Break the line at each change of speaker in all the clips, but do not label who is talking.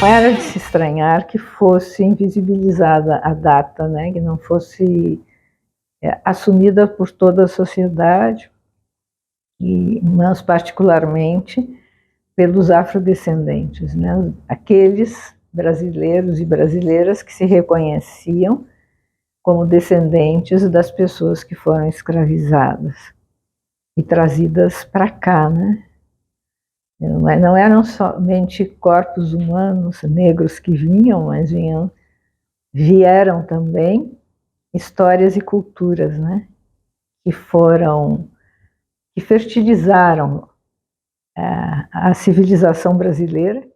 Não era de se estranhar que fosse invisibilizada a data, né? Que não fosse assumida por toda a sociedade, mas particularmente pelos afrodescendentes, né? Aqueles brasileiros e brasileiras que se reconheciam como descendentes das pessoas que foram escravizadas e trazidas para cá, né? Não eram somente corpos humanos negros que vinham, mas vieram também histórias e culturas, né? Que fertilizaram a civilização brasileira.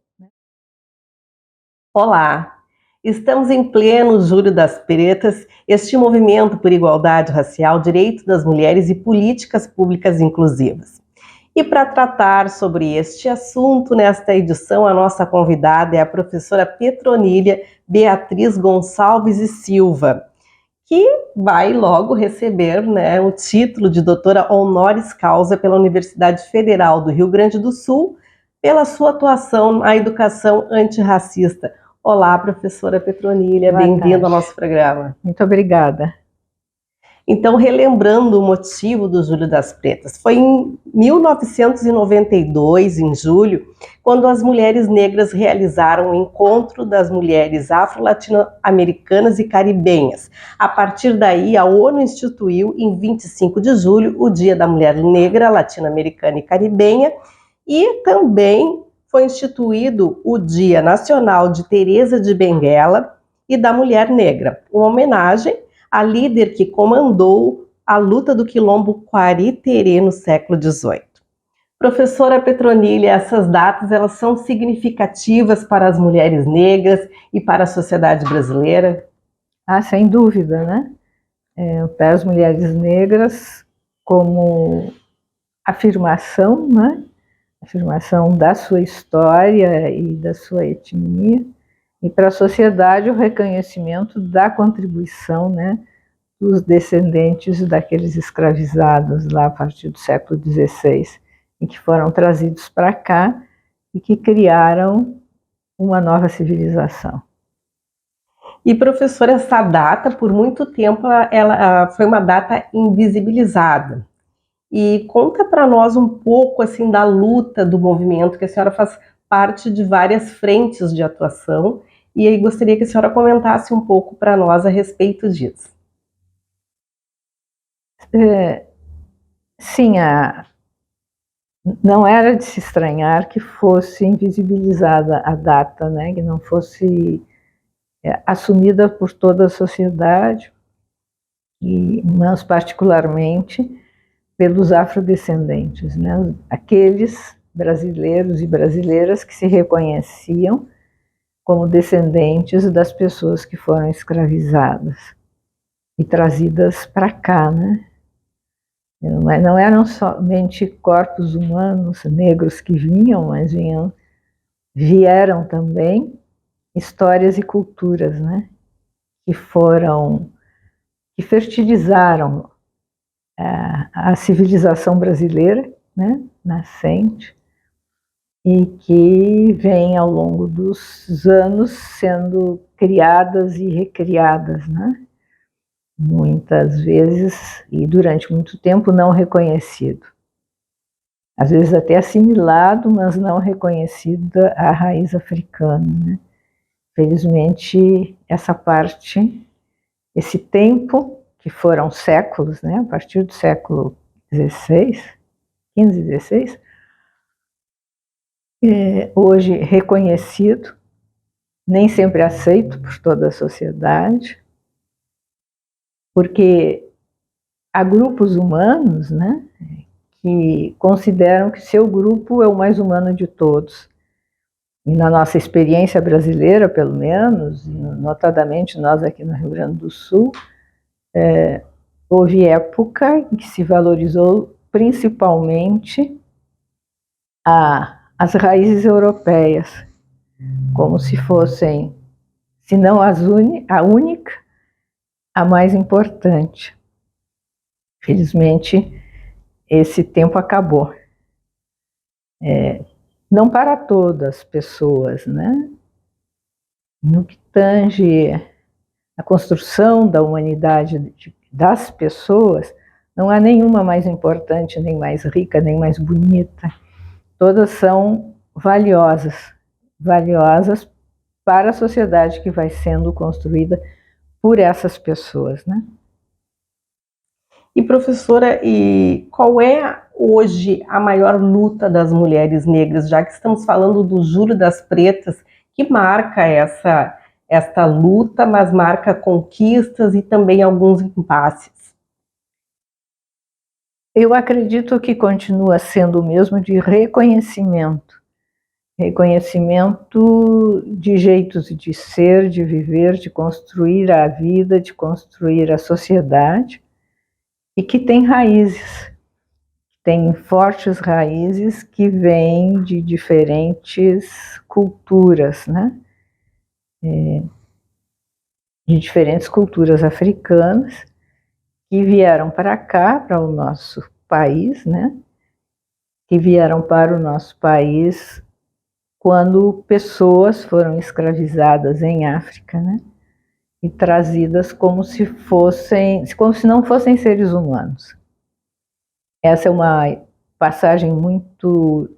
Olá, estamos em pleno Julho das Pretas, este movimento por igualdade racial, direitos das mulheres e políticas públicas inclusivas. E para tratar sobre este assunto, nesta edição, a nossa convidada é a professora Petronília Beatriz Gonçalves e Silva, que vai logo receber, né, o título de doutora honoris causa pela Universidade Federal do Rio Grande do Sul, pela sua atuação na educação antirracista. Olá, professora Petronília, bem-vinda ao nosso programa.
Muito obrigada.
Então, relembrando o motivo do Julho das Pretas, foi em 1992, em julho, quando as mulheres negras realizaram o Encontro das Mulheres Afro-Latino-Americanas e Caribenhas. A partir daí, a ONU instituiu, em 25 de julho, o Dia da Mulher Negra, Latino-Americana e Caribenha, e também foi instituído o Dia Nacional de Teresa de Benguela e da Mulher Negra, uma homenagem a líder que comandou a luta do quilombo Quari-Terê no século XVIII. Professora Petronília, essas datas elas são significativas para as mulheres negras e para a sociedade brasileira?
Sem dúvida, né? Para as mulheres negras como afirmação, né? Afirmação da sua história e da sua etnia, e para a sociedade o reconhecimento da contribuição, né, dos descendentes daqueles escravizados lá a partir do século XVI, e que foram trazidos para cá e que criaram uma nova civilização.
E, professora, essa data, por muito tempo, ela foi uma data invisibilizada. E conta para nós um pouco assim da luta do movimento, que a senhora faz parte de várias frentes de atuação, e aí gostaria que a senhora comentasse um pouco para nós a respeito disso.
Sim, não era de se estranhar que fosse invisibilizada a data, né, que não fosse assumida por toda a sociedade, mas particularmente pelos afrodescendentes, né, aqueles brasileiros e brasileiras que se reconheciam como descendentes das pessoas que foram escravizadas e trazidas para cá, né? Não eram somente corpos humanos negros que vinham, mas vieram também histórias e culturas, né? Que fertilizaram a civilização brasileira, né? Nascente, e que vem ao longo dos anos sendo criadas e recriadas, né? Muitas vezes e durante muito tempo não reconhecido. Às vezes até assimilado, mas não reconhecida a raiz africana, né? Felizmente, essa parte, esse tempo, que foram séculos, né? A partir do século XVI, XV, XVI, hoje reconhecido, nem sempre aceito por toda a sociedade, porque há grupos humanos, né, que consideram que seu grupo é o mais humano de todos. E na nossa experiência brasileira, pelo menos, notadamente nós aqui no Rio Grande do Sul, houve época em que se valorizou principalmente as raízes europeias, como se fossem, se não a única, a mais importante. Felizmente, esse tempo acabou. Não para todas as pessoas, né? no que tange a construção da humanidade das pessoas, não há nenhuma mais importante, nem mais rica, nem mais bonita. Todas são valiosas, valiosas para a sociedade que vai sendo construída por essas pessoas, né?
E professora, e qual é hoje a maior luta das mulheres negras, já que estamos falando do Júlio das Pretas, que marca esta luta, mas marca conquistas e também alguns impasses?
Eu acredito que continua sendo o mesmo de reconhecimento. Reconhecimento de jeitos de ser, de viver, de construir a vida, de construir a sociedade, e que tem raízes, tem fortes raízes que vêm de diferentes culturas, né? De diferentes culturas africanas, que vieram para cá, para o nosso país, né? Que vieram para o nosso país quando pessoas foram escravizadas em África, né? E trazidas como se não fossem seres humanos. Essa é uma passagem muito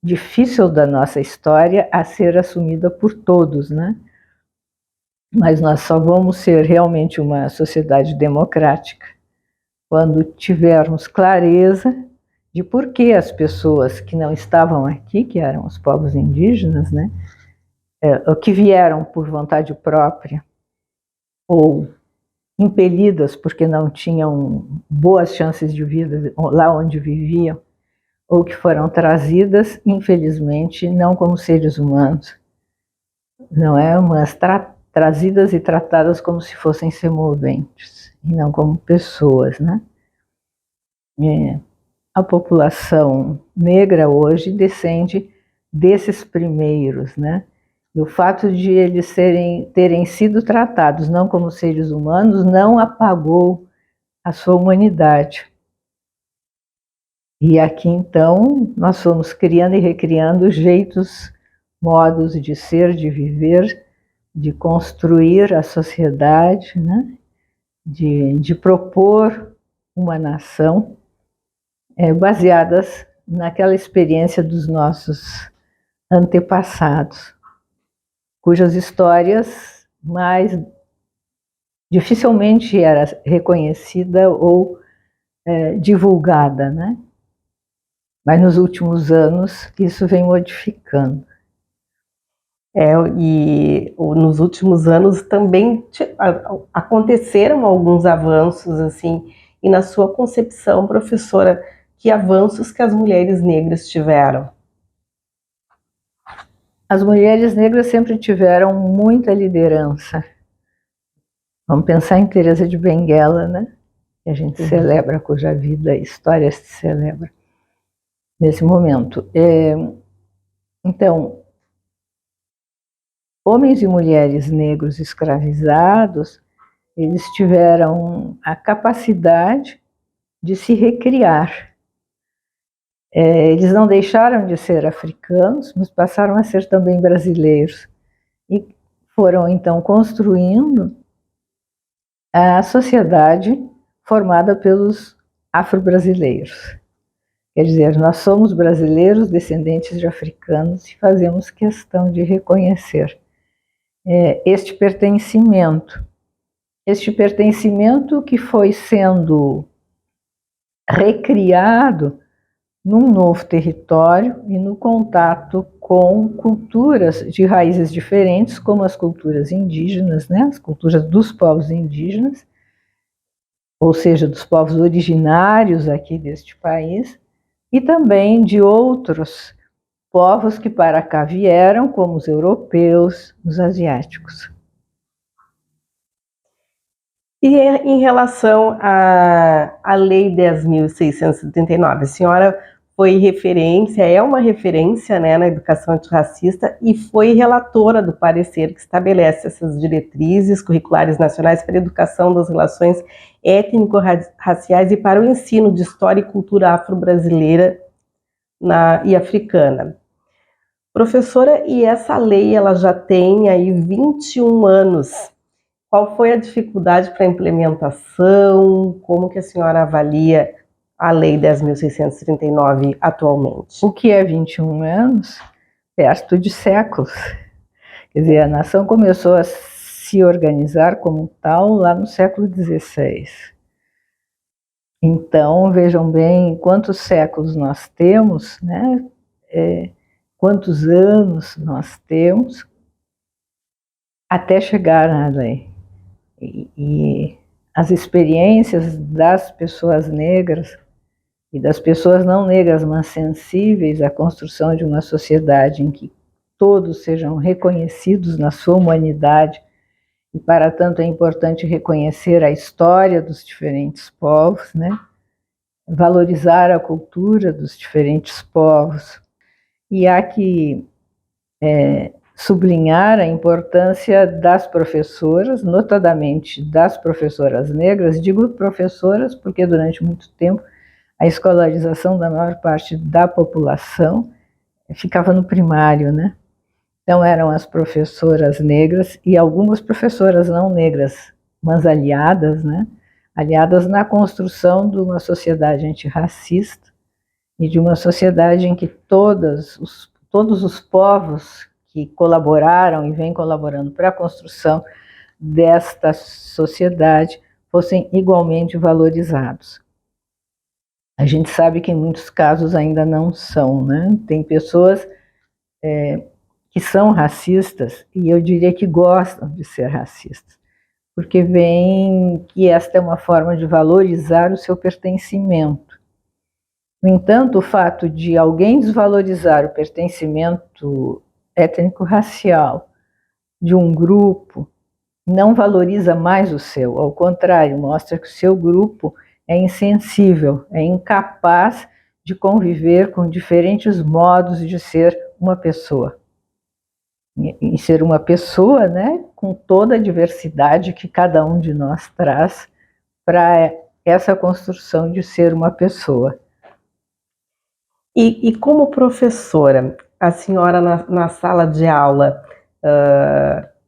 difícil da nossa história a ser assumida por todos, né? Mas nós só vamos ser realmente uma sociedade democrática quando tivermos clareza de por que as pessoas que não estavam aqui, que eram os povos indígenas, né, que vieram por vontade própria ou impelidas porque não tinham boas chances de vida lá onde viviam, ou que foram trazidas, infelizmente, não como seres humanos, não é, mas trazidas e tratadas como se fossem semoventes, e não como pessoas, né? A população negra hoje descende desses primeiros, né? E o fato de eles terem sido tratados não como seres humanos não apagou a sua humanidade. E aqui, então, nós fomos criando e recriando jeitos, modos de ser, de viver, de construir a sociedade, né? de propor uma nação baseadas naquela experiência dos nossos antepassados, cujas histórias mais dificilmente era reconhecida ou divulgada, né? Mas nos últimos anos isso vem modificando.
E nos últimos anos também aconteceram alguns avanços, assim, e na sua concepção, professora, que avanços que as mulheres negras tiveram?
As mulheres negras sempre tiveram muita liderança. Vamos pensar em Teresa de Benguela, né? Que a gente celebra, cuja vida e história se celebra nesse momento. Então, homens e mulheres negros escravizados, eles tiveram a capacidade de se recriar. Eles não deixaram de ser africanos, mas passaram a ser também brasileiros. E foram, então, construindo a sociedade formada pelos afro-brasileiros. Quer dizer, nós somos brasileiros, descendentes de africanos, e fazemos questão de reconhecer este pertencimento que foi sendo recriado num novo território e no contato com culturas de raízes diferentes, como as culturas indígenas, né? As culturas dos povos indígenas, ou seja, dos povos originários aqui deste país, e também de outros povos que para cá vieram, como os europeus, os asiáticos.
E em relação à Lei 10.679, a senhora foi referência, é uma referência, né, na educação antirracista e foi relatora do parecer que estabelece essas diretrizes curriculares nacionais para a educação das relações étnico-raciais e para o ensino de história e cultura afro-brasileira e africana. Professora, e essa lei ela já tem aí 21 anos. Qual foi a dificuldade para a implementação? Como que a senhora avalia a Lei 10.639 atualmente?
O que é 21 anos? Perto de séculos. Quer dizer, a nação começou a se organizar como tal lá no século XVI. Então, vejam bem quantos séculos nós temos, né? Quantos anos nós temos até chegar na lei. E as experiências das pessoas negras e das pessoas não negras, mas sensíveis à construção de uma sociedade em que todos sejam reconhecidos na sua humanidade, e para tanto é importante reconhecer a história dos diferentes povos, né? Valorizar a cultura dos diferentes povos, e há que sublinhar a importância das professoras, notadamente das professoras negras. Digo professoras porque durante muito tempo a escolarização da maior parte da população ficava no primário, né? Então eram as professoras negras e algumas professoras não negras, mas aliadas, né? Aliadas na construção de uma sociedade antirracista e de uma sociedade em que todos os povos que colaboraram e vêm colaborando para a construção desta sociedade fossem igualmente valorizados. A gente sabe que em muitos casos ainda não são, né? Tem pessoas que são racistas, e eu diria que gostam de ser racistas, porque veem que esta é uma forma de valorizar o seu pertencimento. No entanto, o fato de alguém desvalorizar o pertencimento étnico-racial de um grupo não valoriza mais o seu, ao contrário, mostra que o seu grupo é insensível, é incapaz de conviver com diferentes modos de ser uma pessoa. E ser uma pessoa, né, com toda a diversidade que cada um de nós traz para essa construção de ser uma pessoa.
E como professora, a senhora na sala de aula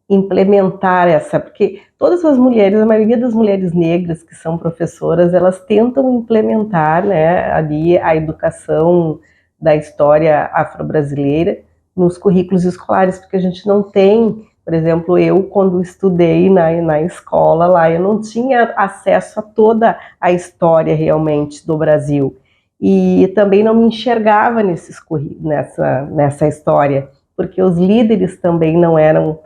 implementar essa, porque todas as mulheres, a maioria das mulheres negras que são professoras, elas tentam implementar, né, ali a educação da história afro-brasileira nos currículos escolares, porque a gente não tem, por exemplo, eu quando estudei na escola lá, eu não tinha acesso a toda a história realmente do Brasil. E também não me enxergava nessa história, porque os líderes também não eram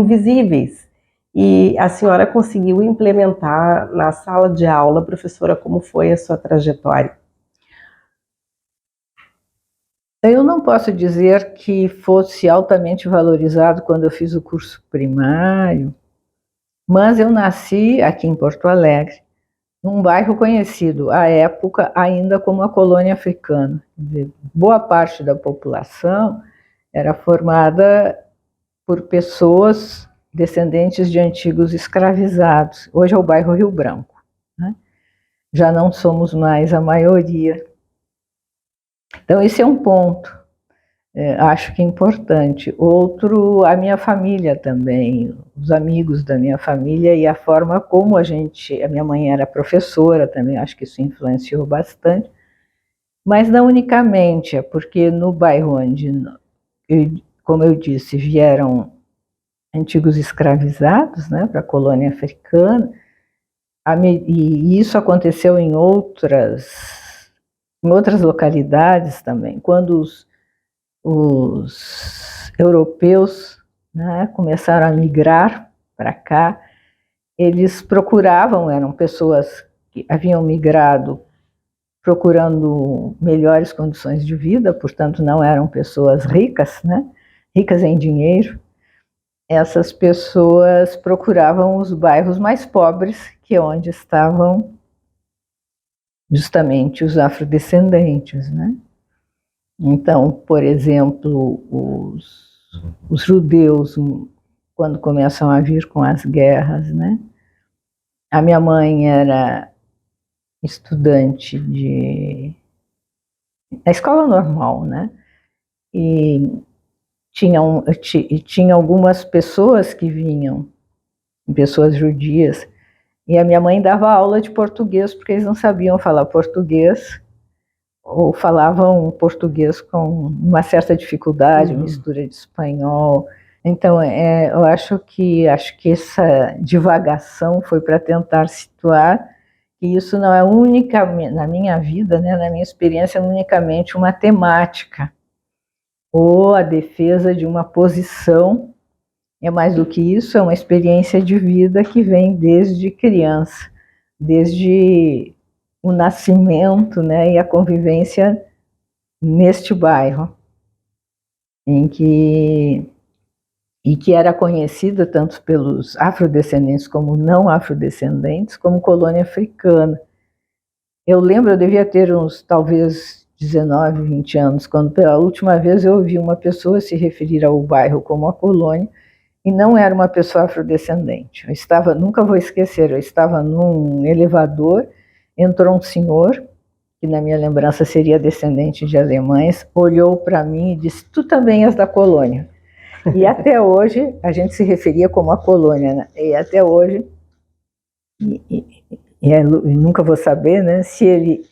invisíveis. E a senhora conseguiu implementar na sala de aula, professora, como foi a sua trajetória?
Eu não posso dizer que fosse altamente valorizado quando eu fiz o curso primário, mas eu nasci aqui em Porto Alegre, num bairro conhecido à época ainda como a colônia africana. Quer dizer, boa parte da população era formada por pessoas descendentes de antigos escravizados. Hoje é o bairro Rio Branco, né? Já não somos mais a maioria. Então esse é um ponto, acho que importante. Outro, a minha família também, os amigos da minha família e a forma como a minha mãe era professora também, acho que isso influenciou bastante, mas não unicamente, é porque no bairro onde, como eu disse, vieram antigos escravizados, né, para a colônia africana, e isso aconteceu em outras localidades também, quando os europeus, né, começaram a migrar para cá, eles procuravam, eram pessoas que haviam migrado procurando melhores condições de vida, portanto não eram pessoas ricas, né, ricas em dinheiro. Essas pessoas procuravam os bairros mais pobres, que é onde estavam justamente os afrodescendentes, né? Então, por exemplo, os judeus, quando começam a vir com as guerras, né? A minha mãe era estudante da escola normal, né? E tinha algumas pessoas que vinham, pessoas judias, e a minha mãe dava aula de português, porque eles não sabiam falar português, ou falavam português com uma certa dificuldade, mistura de espanhol. Então, eu acho que essa divagação foi para tentar situar que isso não é única, na minha vida, né, na minha experiência, unicamente uma temática, ou a defesa de uma posição. É mais do que isso, é uma experiência de vida que vem desde criança, desde o nascimento, né, e a convivência neste bairro, que era conhecida tanto pelos afrodescendentes como não afrodescendentes, como colônia africana. Eu lembro, eu devia ter uns, talvez, 19, 20 anos, quando pela última vez eu ouvi uma pessoa se referir ao bairro como a colônia, e não era uma pessoa afrodescendente. Nunca vou esquecer, eu estava num elevador, entrou um senhor, que na minha lembrança seria descendente de alemães, olhou para mim e disse: "Tu também és da colônia". E até hoje, a gente se referia como a colônia, né? E até hoje, nunca vou saber, né, se ele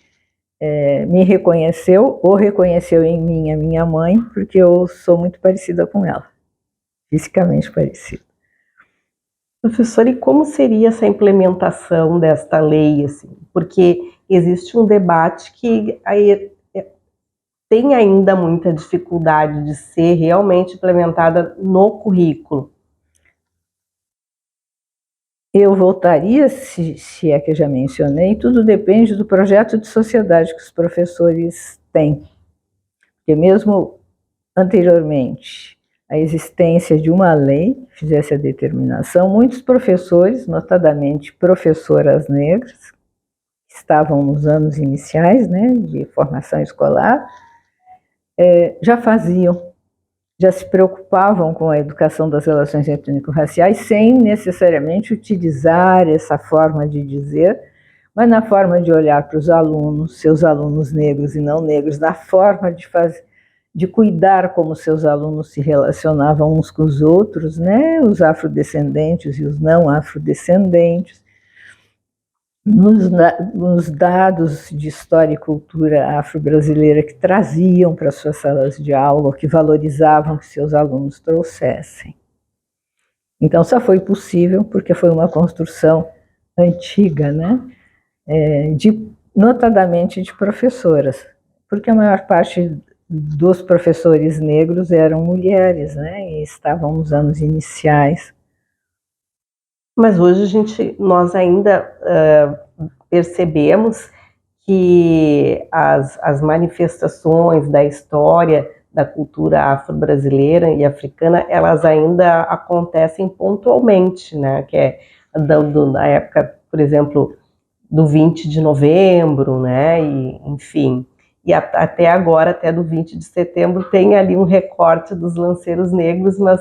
me reconheceu ou reconheceu em mim a minha mãe, porque eu sou muito parecida com ela, fisicamente parecida.
Professora, e como seria essa implementação desta lei, assim? Porque existe um debate que aí tem ainda muita dificuldade de ser realmente implementada no currículo.
Eu voltaria, se é que eu já mencionei, tudo depende do projeto de sociedade que os professores têm. Porque mesmo anteriormente a existência de uma lei que fizesse a determinação, muitos professores, notadamente professoras negras, que estavam nos anos iniciais, né, de formação escolar, já faziam, já se preocupavam com a educação das relações étnico-raciais sem necessariamente utilizar essa forma de dizer, mas na forma de olhar para os alunos, seus alunos negros e não negros, na forma de cuidar como seus alunos se relacionavam uns com os outros, né? Os afrodescendentes e os não afrodescendentes, nos dados de história e cultura afro-brasileira que traziam para suas salas de aula, que valorizavam que seus alunos trouxessem. Então, só foi possível porque foi uma construção antiga, né? Notadamente de professoras, porque a maior parte dos professores negros eram mulheres, né? E estavam nos anos iniciais.
Mas hoje nós ainda percebemos que as manifestações da história da cultura afro-brasileira e africana, elas ainda acontecem pontualmente, né? Que é na época, por exemplo, do 20 de novembro, né? E, enfim, e até agora, até do 20 de setembro, tem ali um recorte dos lanceiros negros, mas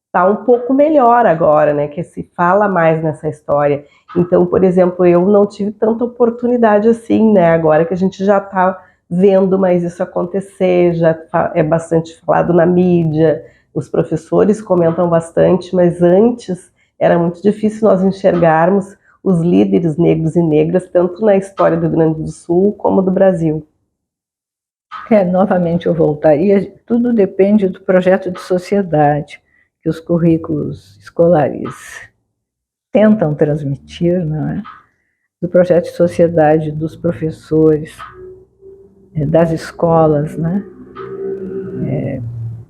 está um pouco melhor agora, né, que se fala mais nessa história. Então, por exemplo, eu não tive tanta oportunidade assim, né, agora que a gente já está vendo mais isso acontecer, já é bastante falado na mídia, os professores comentam bastante, mas antes era muito difícil nós enxergarmos os líderes negros e negras, tanto na história do Rio Grande do Sul como do Brasil.
Novamente eu voltaria, tudo depende do projeto de sociedade que os currículos escolares tentam transmitir, não é? Do projeto de sociedade dos professores, das escolas, né?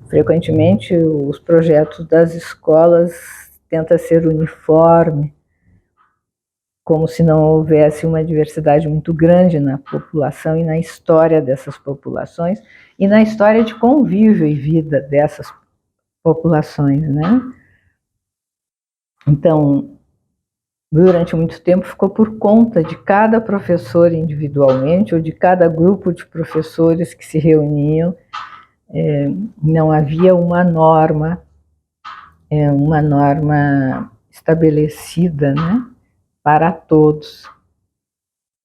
Frequentemente os projetos das escolas tentam ser uniforme, como se não houvesse uma diversidade muito grande na população e na história dessas populações e na história de convívio e vida dessas populações, né? Então, durante muito tempo ficou por conta de cada professor individualmente ou de cada grupo de professores que se reuniam. Não havia uma norma estabelecida, né, para todos.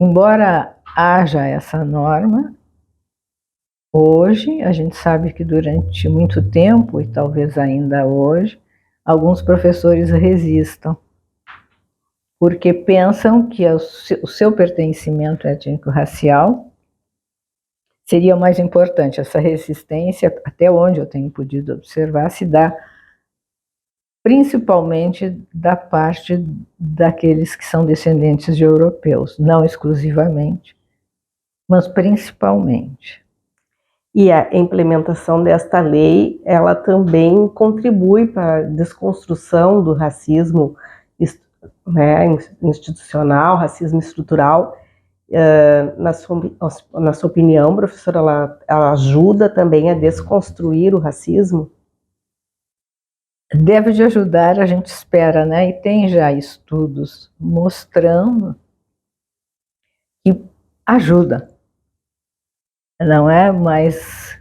Embora haja essa norma, Hoje, a gente sabe que durante muito tempo, e talvez ainda hoje, alguns professores resistam, porque pensam que o seu pertencimento étnico-racial seria o mais importante. Essa resistência, até onde eu tenho podido observar, se dá principalmente da parte daqueles que são descendentes de europeus, não exclusivamente, mas principalmente.
E a implementação desta lei, ela também contribui para a desconstrução do racismo, né, institucional, racismo estrutural. Na sua opinião, professora, ela ajuda também a desconstruir o racismo?
Deve de ajudar, a gente espera, né? E tem já estudos mostrando que ajuda. Não é? Mas,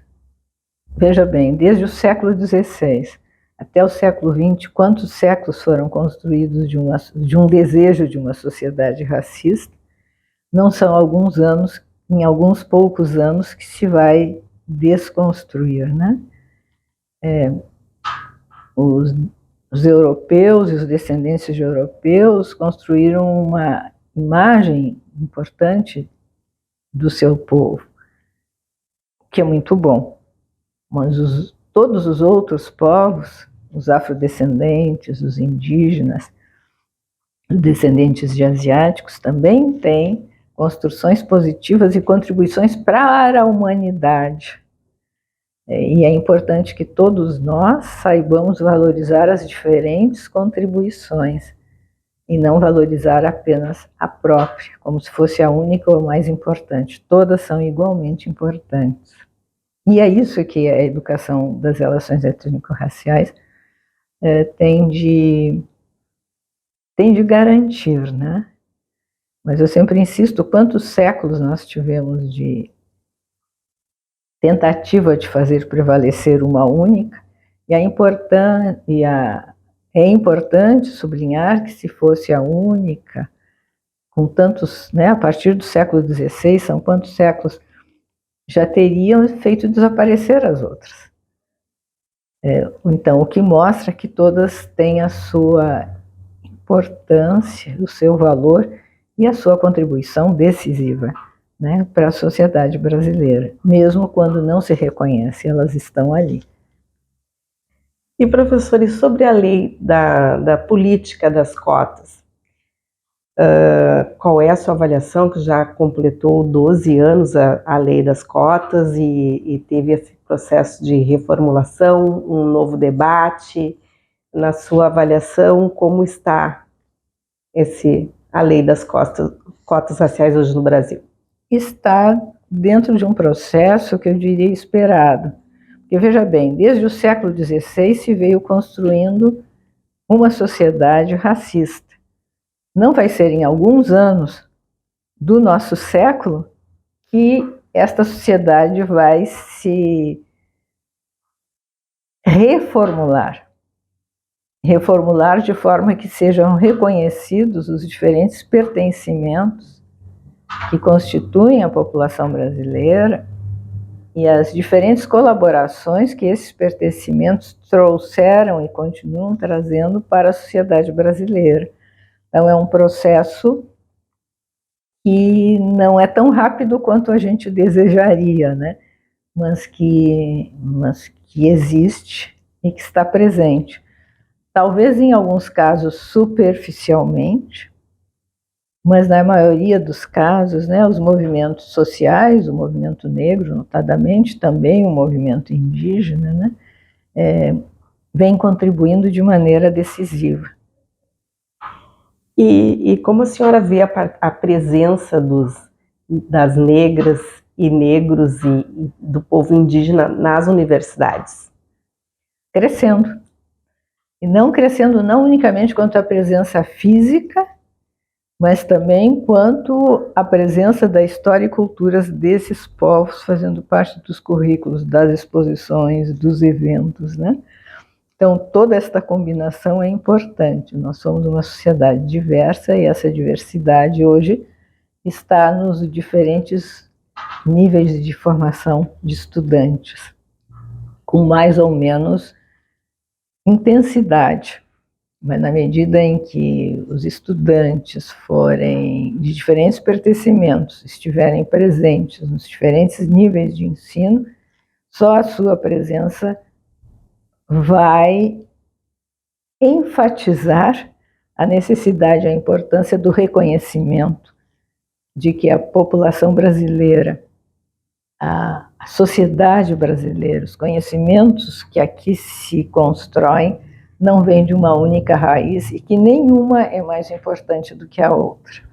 veja bem, desde o século XVI até o século XX, quantos séculos foram construídos de um desejo de uma sociedade racista? Não são alguns anos, em alguns poucos anos, que se vai desconstruir, né? Os europeus e os descendentes de europeus construíram uma imagem importante do seu povo, que é muito bom. Mas todos os outros povos, os afrodescendentes, os indígenas, os descendentes de asiáticos, também têm construções positivas e contribuições para a humanidade. E é importante que todos nós saibamos valorizar as diferentes contribuições e não valorizar apenas a própria, como se fosse a única ou mais importante. Todas são igualmente importantes. E é isso que a educação das relações étnico-raciais tem de garantir, né? Mas eu sempre insisto, quantos séculos nós tivemos de tentativa de fazer prevalecer uma única, e é importante sublinhar que se fosse a única, com tantos, né, a partir do século XVI, são quantos séculos, já teriam feito desaparecer as outras. Então, o que mostra que todas têm a sua importância, o seu valor e a sua contribuição decisiva, né, para a sociedade brasileira. Mesmo quando não se reconhece, elas estão ali.
E, professores, sobre a lei da política das cotas, qual é a sua avaliação, que já completou 12 anos a lei das cotas e teve esse processo de reformulação, um novo debate? Na sua avaliação, como está a lei das cotas raciais hoje no Brasil?
Está dentro de um processo que eu diria esperado. Porque, veja bem, desde o século XVI se veio construindo uma sociedade racista. Não vai ser em alguns anos do nosso século que esta sociedade vai se reformular de forma que sejam reconhecidos os diferentes pertencimentos que constituem a população brasileira e as diferentes colaborações que esses pertencimentos trouxeram e continuam trazendo para a sociedade brasileira. Então, é um processo que não é tão rápido quanto a gente desejaria, né? mas que existe e que está presente. Talvez em alguns casos superficialmente, mas na maioria dos casos, né, os movimentos sociais, o movimento negro, notadamente, também o movimento indígena, né, vem contribuindo de maneira decisiva.
E como a senhora vê a presença das negras e negros e do povo indígena nas universidades?
Crescendo. E não crescendo não unicamente quanto à presença física, mas também quanto à presença da história e culturas desses povos fazendo parte dos currículos, das exposições, dos eventos, né? Então, toda esta combinação é importante. Nós somos uma sociedade diversa e essa diversidade hoje está nos diferentes níveis de formação de estudantes, com mais ou menos intensidade. Mas na medida em que os estudantes forem de diferentes pertencimentos, estiverem presentes nos diferentes níveis de ensino, só a sua presença vai enfatizar a necessidade, a importância do reconhecimento de que a população brasileira, a sociedade brasileira, os conhecimentos que aqui se constroem não vêm de uma única raiz e que nenhuma é mais importante do que a outra.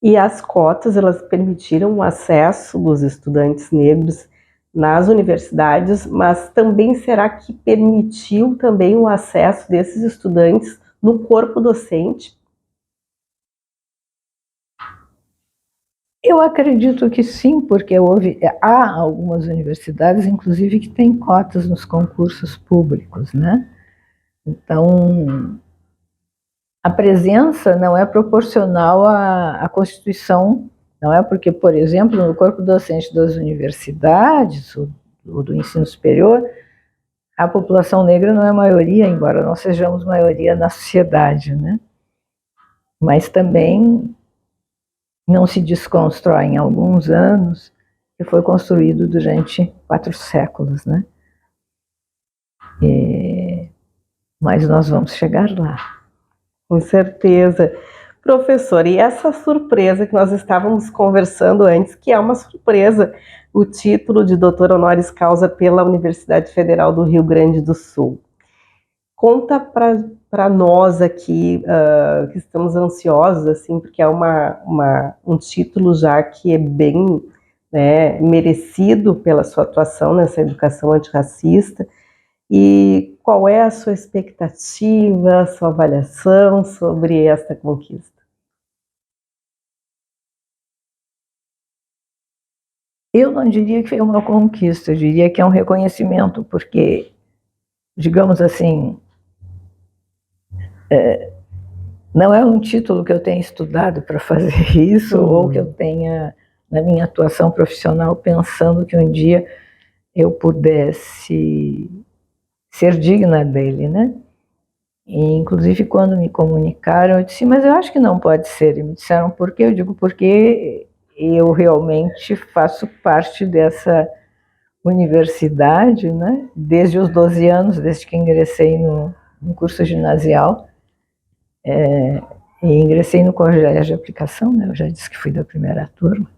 E as cotas, elas permitiram o acesso dos estudantes negros nas universidades, mas também será que permitiu também o acesso desses estudantes no corpo docente?
Eu acredito que sim, porque há algumas universidades, inclusive, que têm cotas nos concursos públicos, né? Então, a presença não é proporcional à Constituição, não é porque, por exemplo, no corpo docente das universidades ou do ensino superior, a população negra não é maioria, embora nós sejamos maioria na sociedade, né? Mas também não se desconstrói em alguns anos que foi construído durante 4 séculos, né? Mas nós vamos chegar lá.
Com certeza. Professor, e essa surpresa que nós estávamos conversando antes, que é uma surpresa, o título de doutor honoris causa pela Universidade Federal do Rio Grande do Sul. Conta para nós aqui, que estamos ansiosos, assim, porque é um título já que é bem, né, merecido pela sua atuação nessa educação antirracista. E qual é a sua expectativa, a sua avaliação sobre esta conquista?
Eu não diria que foi uma conquista, eu diria que é um reconhecimento, porque, digamos assim, não é um título que eu tenha estudado para fazer isso, ou que eu tenha, na minha atuação profissional, pensando que um dia eu pudesse ser digna dele, né? E, inclusive, quando me comunicaram, eu disse, mas eu acho que não pode ser. E me disseram, por quê? Eu digo, porque eu realmente faço parte dessa universidade, né? Desde os 12 anos, desde que ingressei no curso ginasial, e ingressei no colégio de aplicação, né? Eu já disse que fui da primeira turma.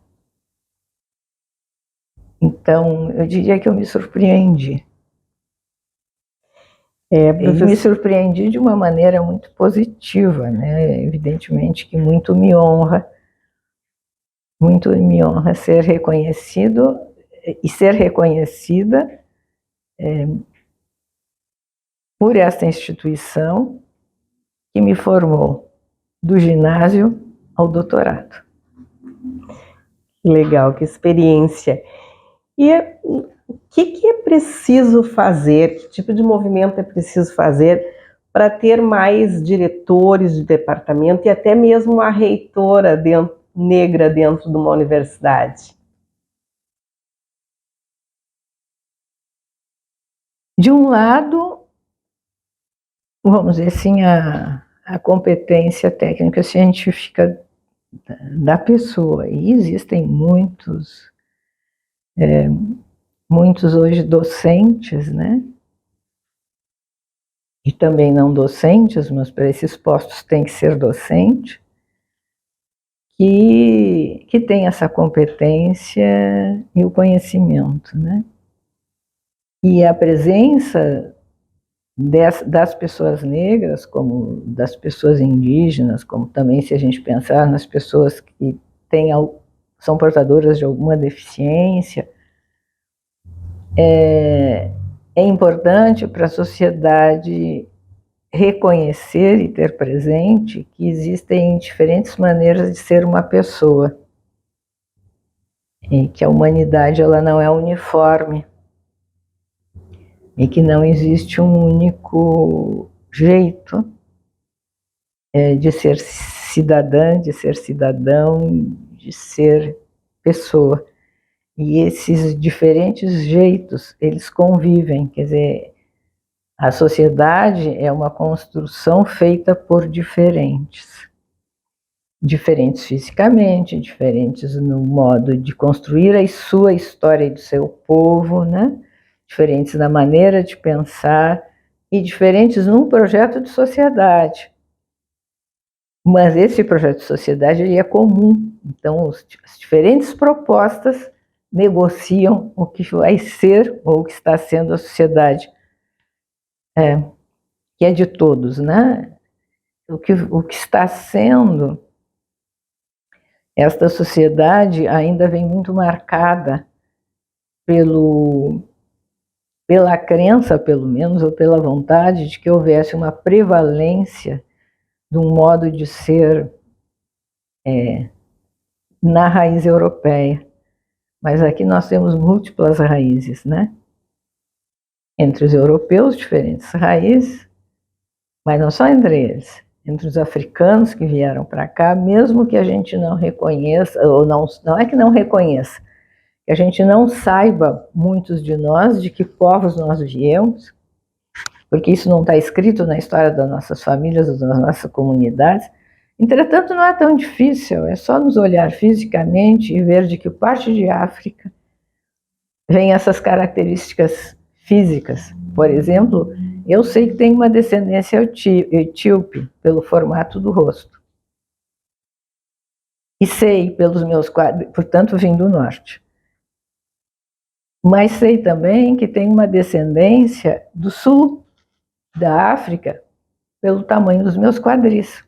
Então, eu diria que eu me surpreendi. E me surpreendi de uma maneira muito positiva, né? Evidentemente que muito me honra ser reconhecido e ser reconhecida por esta instituição que me formou do ginásio ao doutorado.
Legal, que experiência. E o que é preciso fazer, que tipo de movimento é preciso fazer para ter mais diretores de departamento e até mesmo a reitora negra dentro de uma universidade?
De um lado, vamos dizer assim, a competência técnica científica da pessoa. E existem muitos hoje docentes, né? E também não docentes, mas para esses postos tem que ser docente, que tem essa competência e o conhecimento, né? E a presença das pessoas negras, como das pessoas indígenas, como também se a gente pensar nas pessoas que são portadoras de alguma deficiência, é importante para a sociedade reconhecer e ter presente que existem diferentes maneiras de ser uma pessoa e que a humanidade ela não é uniforme e que não existe um único jeito de ser cidadã, de ser cidadão, de ser pessoa. E esses diferentes jeitos, eles convivem, quer dizer, a sociedade é uma construção feita por diferentes. Diferentes fisicamente, diferentes no modo de construir a sua história e do seu povo, né? Diferentes na maneira de pensar e diferentes num projeto de sociedade. Mas esse projeto de sociedade ele é comum, então as diferentes propostas negociam o que vai ser ou o que está sendo a sociedade, que é de todos, né? O que está sendo esta sociedade ainda vem muito marcada pela crença, pelo menos, ou pela vontade de que houvesse uma prevalência de um modo de ser na raiz europeia. Mas aqui nós temos múltiplas raízes, né? Entre os europeus, diferentes raízes, mas não só entre eles. Entre os africanos que vieram para cá, mesmo que a gente não reconheça, ou não é que não reconheça, que a gente não saiba, muitos de nós, de que povos nós viemos, porque isso não está escrito na história das nossas famílias, das nossas comunidades. Entretanto, não é tão difícil, é só nos olhar fisicamente e ver de que parte de África vem essas características físicas. Por exemplo, eu sei que tem uma descendência etíope pelo formato do rosto. E sei pelos meus quadros, portanto, vim do norte. Mas sei também que tem uma descendência do sul da África pelo tamanho dos meus quadris.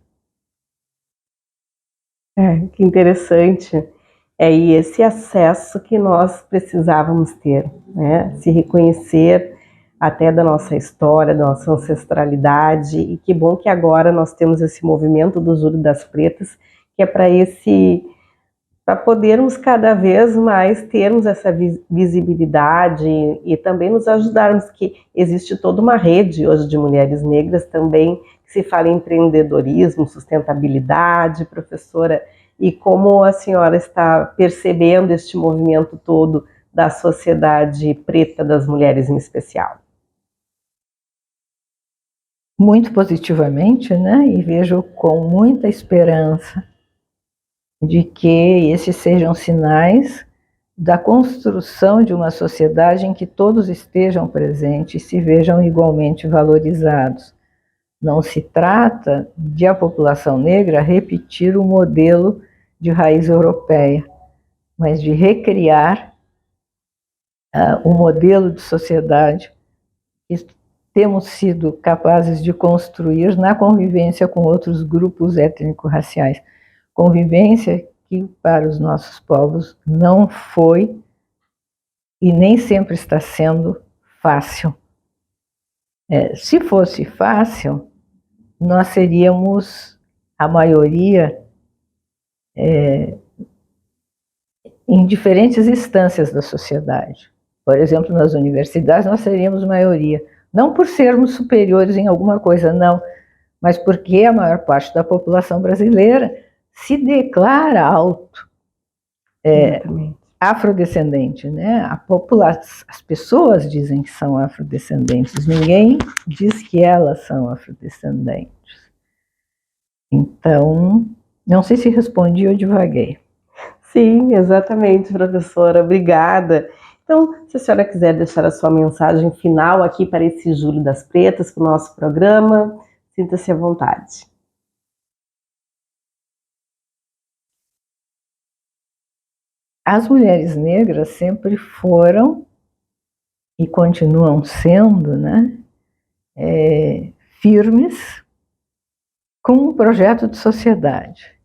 Que interessante. E esse acesso que nós precisávamos ter, né? Se reconhecer até da nossa história, da nossa ancestralidade, e que bom que agora nós temos esse movimento do Júri das Pretas, que é para podermos cada vez mais termos essa visibilidade e também nos ajudarmos, que existe toda uma rede hoje de mulheres negras também, que se fala em empreendedorismo, sustentabilidade, professora, e como a senhora está percebendo este movimento todo da sociedade preta, das mulheres em especial?
Muito positivamente, né? E vejo com muita esperança de que esses sejam sinais da construção de uma sociedade em que todos estejam presentes e se vejam igualmente valorizados. Não se trata de a população negra repetir o modelo de raiz europeia, mas de recriar o modelo de sociedade que temos sido capazes de construir na convivência com outros grupos étnico-raciais. Convivência que para os nossos povos não foi e nem sempre está sendo fácil. Se fosse fácil, nós seríamos a maioria em diferentes instâncias da sociedade. Por exemplo, nas universidades nós seríamos maioria, não por sermos superiores em alguma coisa, não, mas porque a maior parte da população brasileira se declara afrodescendente, né? As pessoas dizem que são afrodescendentes, ninguém diz que elas são afrodescendentes. Então, não sei se respondi ou divaguei.
Sim, exatamente, professora, obrigada. Então, se a senhora quiser deixar a sua mensagem final aqui para esse Júri das Pretas, para o nosso programa, sinta-se à vontade.
As mulheres negras sempre foram e continuam sendo, né, firmes com um projeto de sociedade.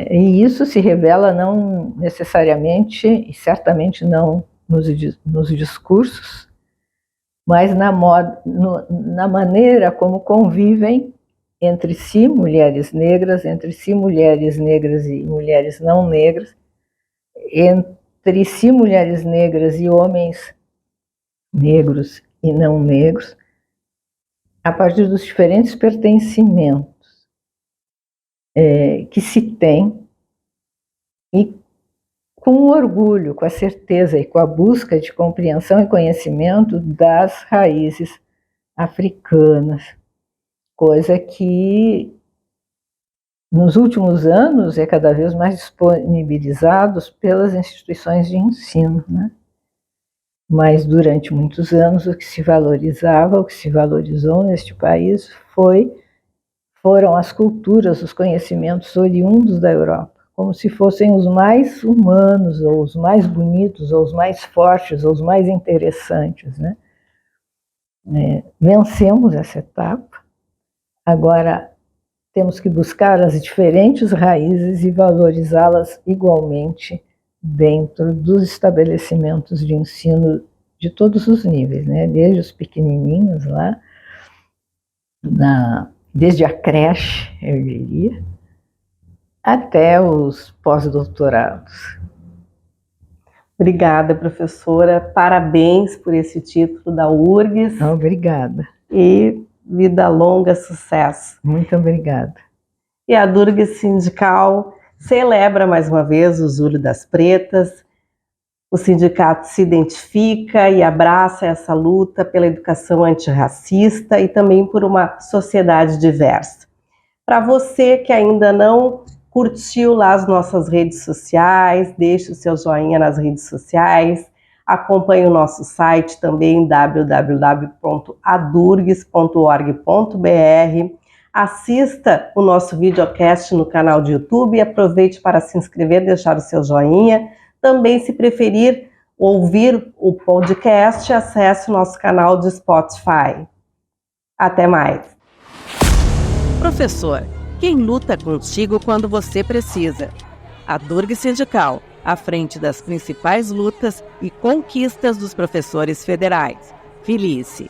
E isso se revela não necessariamente, e certamente não nos discursos, mas na maneira como convivem entre si mulheres negras, entre si mulheres negras e mulheres não negras, entre si mulheres negras e homens negros e não negros, a partir dos diferentes pertencimentos que se tem E com o orgulho, com a certeza e com a busca de compreensão e conhecimento das raízes africanas, coisa que nos últimos anos é cada vez mais disponibilizados pelas instituições de ensino, né? Mas durante muitos anos o que se valorizava, o que se valorizou neste país foram as culturas, os conhecimentos oriundos da Europa, como se fossem os mais humanos, ou os mais bonitos, ou os mais fortes, ou os mais interessantes, né? Vencemos essa etapa, agora temos que buscar as diferentes raízes e valorizá-las igualmente dentro dos estabelecimentos de ensino de todos os níveis, né? Desde os pequenininhos lá, desde a creche, eu diria, até os pós-doutorados.
Obrigada, professora. Parabéns por esse título da URGS.
Obrigada.
E vida longa, sucesso.
Muito obrigada.
E a URGS Sindical celebra mais uma vez o Julho das Pretas. O sindicato se identifica e abraça essa luta pela educação antirracista e também por uma sociedade diversa. Para você que ainda não curtiu lá as nossas redes sociais, deixe o seu joinha nas redes sociais, acompanhe o nosso site também, www.adurgs.org.br, assista o nosso videocast no canal do YouTube e aproveite para se inscrever, deixar o seu joinha. Também, se preferir ouvir o podcast, acesse o nosso canal de Spotify. Até mais!
Professor, quem luta contigo quando você precisa? A URGS Sindical, à frente das principais lutas e conquistas dos professores federais. Felice!